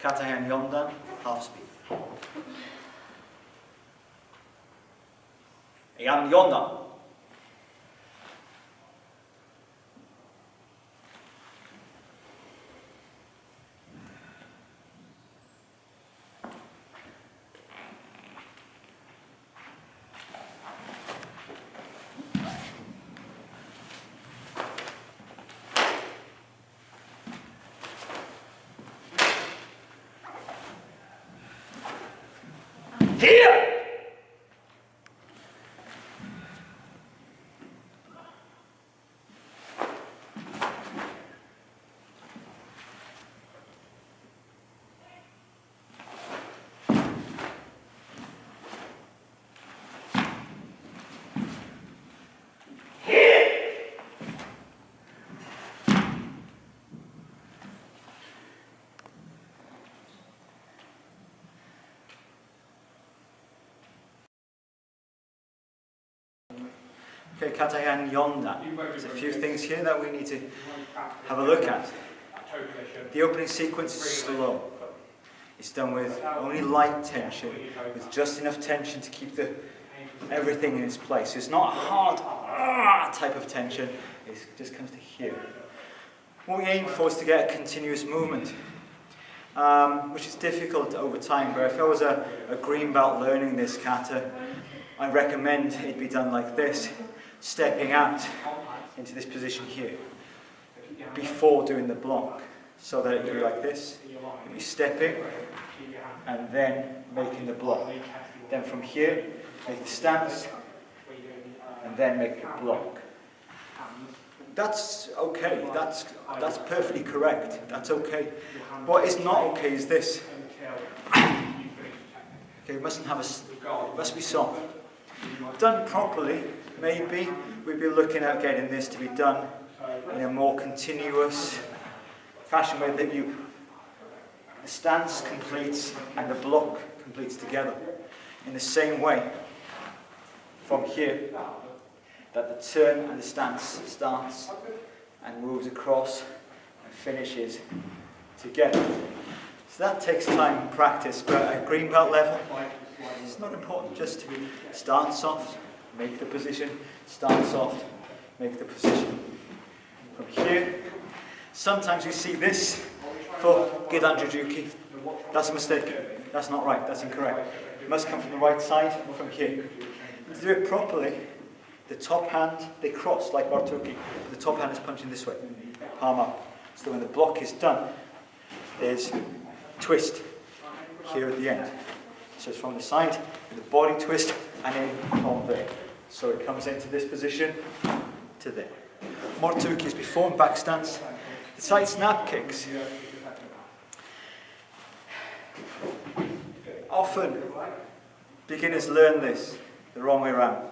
Kata Heian Yondan, half speed. Heian Yondan. Here! Okay, Kata Heian Yondan. There's a few things here that we need to have a look at. The opening sequence is slow. It's done with only light tension, with just enough tension to keep everything in its place. It's not a hard type of tension, it just comes to here. What we aim for is to get a continuous movement, which is difficult over time, but if I was a green belt learning this kata, I recommend it be done like this, stepping out into this position here before doing the block, so that it would be like this, you'd be stepping and then making the block. Then from here, make the stance and then make the block. That's okay, that's perfectly correct, that's okay. What is not okay is this. Okay, it must be soft. Done properly, maybe we'd be looking at getting this to be done in a more continuous fashion where the stance completes and the block completes together. In the same way, from here, that the turn and the stance starts and moves across and finishes together. So that takes time and practice, but at green belt level, it's not important, just to start soft, make the position, start soft, make the position. From here, sometimes we see this for Gidan Jujuki. That's a mistake. That's not right, that's incorrect. It must come from the right side, from here. And to do it properly, the top hand, they cross like Bartoki. The top hand is punching this way, palm up. So when the block is done, there's twist here at the end. So it's from the side, with the body twist, and in from there. So it comes into this position, to there. Mortuki is before and back stance. The side snap kicks. Often, beginners learn this the wrong way around.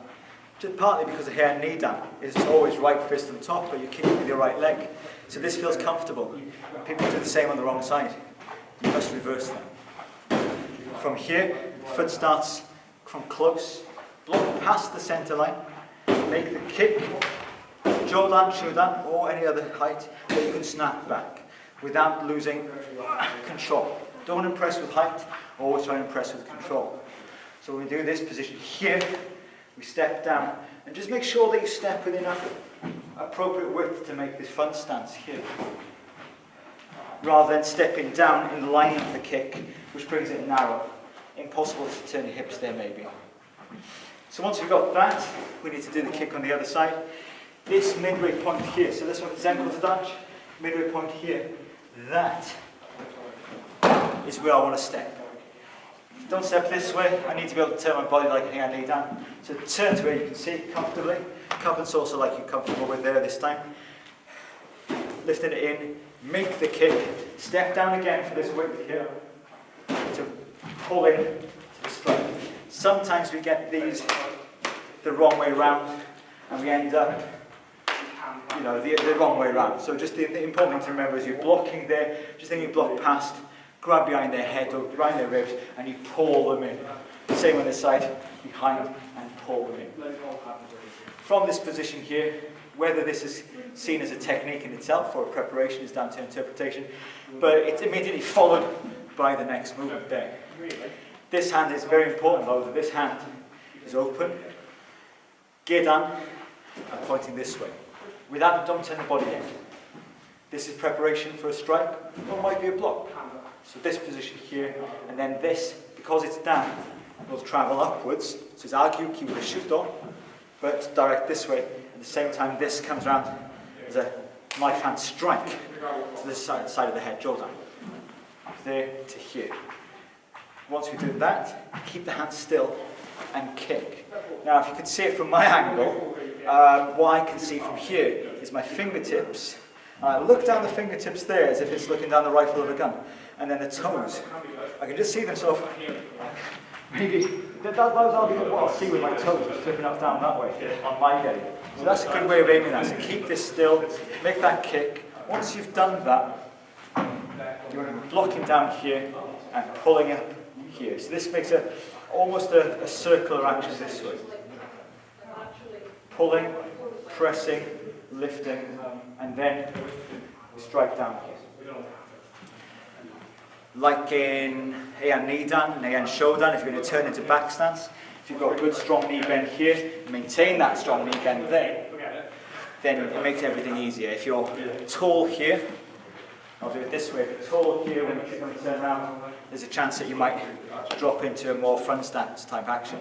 Just partly because the Heian Yondan is always right fist on top, but you're kicking with your right leg. So this feels comfortable. People do the same on the wrong side. You must reverse that. From here, foot starts from close, block past the center line, make the kick, Jodan, Shudan, or any other height that you can snap back without losing control. Don't impress with height, always try and impress with control. So when we do this position here, we step down, and just make sure that you step with enough appropriate width to make this front stance here, rather than stepping down in line with the kick, which brings it narrow. Impossible to turn your hips there, maybe. So once we've got that, we need to do the kick on the other side. This midway point here, so this one is ankle to Dutch, midway point here, that is where I want to step. Don't step this way, I need to be able to turn my body like a Heian Yondan. So turn to where you can see comfortably. Cup and saucer like you're comfortable with there this time. Lifting it in, make the kick, step down again for this width here, to pull in to the strike. Sometimes we get these the wrong way around, and we end up, the wrong way around. So just the important thing to remember is you're blocking there, just then you block past, grab behind their head or behind their ribs, and you pull them in. Same on this side, behind and pull them in. From this position here, whether this is seen as a technique in itself or a preparation is down to interpretation, but it's immediately followed by the next movement there. This hand is very important though, that this hand is open, gedan, and pointing this way. Without, don't turn the body in. This is preparation for a strike, or it might be a block. So this position here, and then this, because it's down, will travel upwards. So it's argue, keep the shuto, but direct this way. At the same time, this comes around as a knife hand strike to the side of the head, jodan. There to here. Once we do that, keep the hand still and kick. Now, if you can see it from my angle, what I can see from here is my fingertips. Look down the fingertips there as if it's looking down the rifle of a gun. And then the toes. I can just see them sort of, maybe, those are what I'll see with my toes, just flipping up down that way on my belly. So that's a good way of aiming that. So keep this still, make that kick. Once you've done that, you're blocking down here and pulling up here. So this makes almost a circular action this way. Pulling, pressing, lifting, and then strike down here. Like in Heian Yondan and Heian Shodan, if you're going to turn into back stance, if you've got a good strong knee bend here, maintain that strong knee bend there, then it makes everything easier. If you're tall here, I'll do it this way, if you're tall here when you're going to turn around, there's a chance that you might drop into a more front stance type action.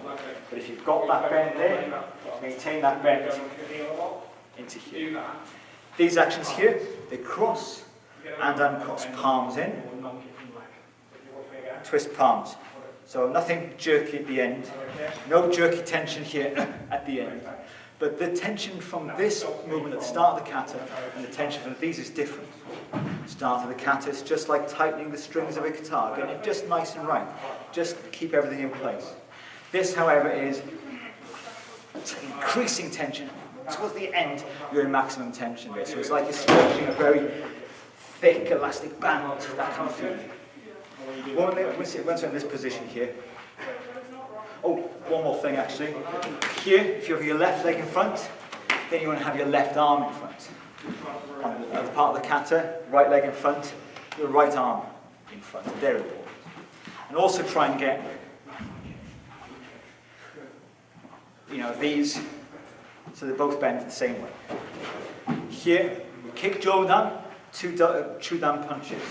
But if you've got that bend there, maintain that bend into here. These actions here, they cross and uncross, palms in, twist palms. So nothing jerky at the end, no jerky tension here at the end. But the tension from this movement at the start of the kata and the tension from these is different. Start of the kata is just like tightening the strings of a guitar, getting it just nice and right. Just keep everything in place. This, however, is increasing tension. Towards the end, you're in maximum tension there. So it's like you're stretching a very thick elastic band, that kind of feeling. Once we're in this position here. Oh, one more thing actually. Here, if you have your left leg in front, then you want to have your left arm in front. On the part of the kata, right leg in front, your right arm in front. Very important. And also try and get, these, so they both bend the same way. Here, we kick jodan, two chudan punches.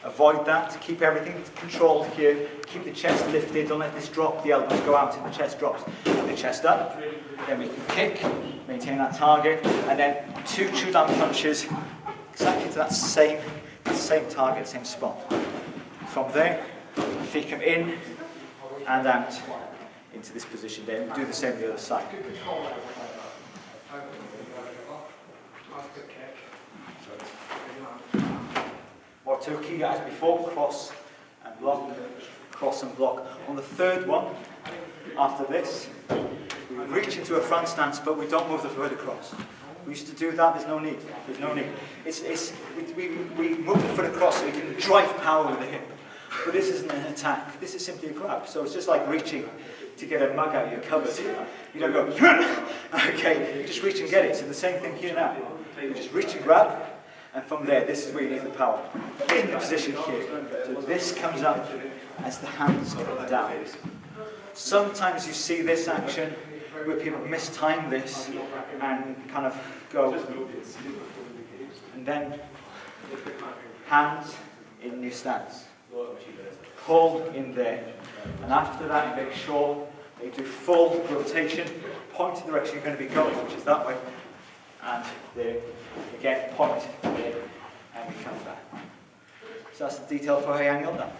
Avoid that, keep everything controlled here, keep the chest lifted, don't let this drop, the elbows go out and the chest drops. Keep the chest up, then we can kick, maintain that target, and then two chudan punches exactly to that same target, same spot. From there, feet come in and out into this position there, and do the same on the other side. Watoki, as before, cross and block, cross and block. On the third one, after this, we reach into a front stance, but we don't move the foot across. We used to do that, there's no need. There's no need. We move the foot across so we can drive power with the hip. But this isn't an attack, this is simply a grab. So it's just like reaching to get a mug out of your cupboard. You don't go, okay, you just reach and get it. So the same thing here now. You just reach and grab, and from there, this is where you need the power. In the position here. So this comes up as the hands come down. Sometimes you see this action where people mistime this and kind of go, and then hands in new stance. Pull in there. And after that, make sure that you do full rotation, point in the direction you're going to be going, which is that way. And there, again, point there, and we come back. So that's the detail for Heian Yondan.